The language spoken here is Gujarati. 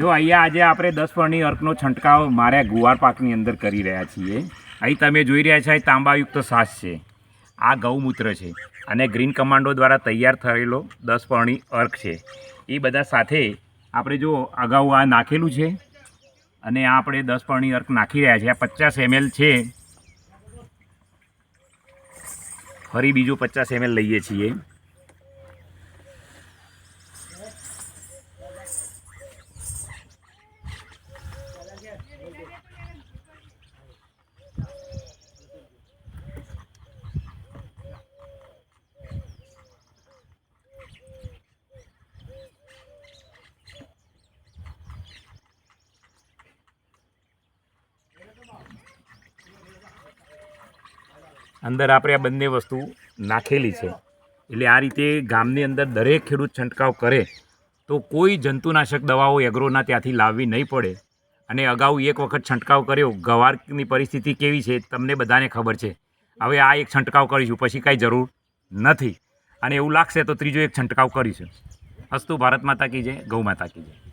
જો અહીંયા આજે આપણે 10 ફળની અર્કનો છંટકાવ મારા ગુવાર પાકની અંદર કરી રહ્યા છીએ. અહીં તમે જોઈ રહ્યા છો, તાંબાયુક્ત છાશ છે, આ ગૌમૂત્ર છે અને ગ્રીન કમાન્ડો દ્વારા તૈયાર થયેલો 10 ફળની અર્ક છે. એ બધા સાથે આપણે જો અગાઉ આ નાખેલું છે અને આ આપણે 10 ફળની અર્ક નાખી રહ્યા છીએ. આ 50 ml છે, ફરી બીજું 50 ml લઈએ છીએ. અંદર આપણે આ બંને વસ્તુ નાખેલી છે, એટલે આ રીતે ગામની અંદર દરેક ખેડૂત છંટકાવ કરે તો કોઈ જંતુનાશક દવાઓ એગ્રોના ત્યાંથી લાવવી નહીં પડે. અને અગાઉ એક વખત છંટકાવ કર્યો, ગવારની પરિસ્થિતિ કેવી છે તમને બધાને ખબર છે. હવે આ એક છંટકાવ કરીશું, પછી કાંઈ જરૂર નથી, અને એવું લાગશે તો ત્રીજો એક છંટકાવ કરીશું. અસ્તુ ભારત માતા કી જય, ગૌ માતા કી જય.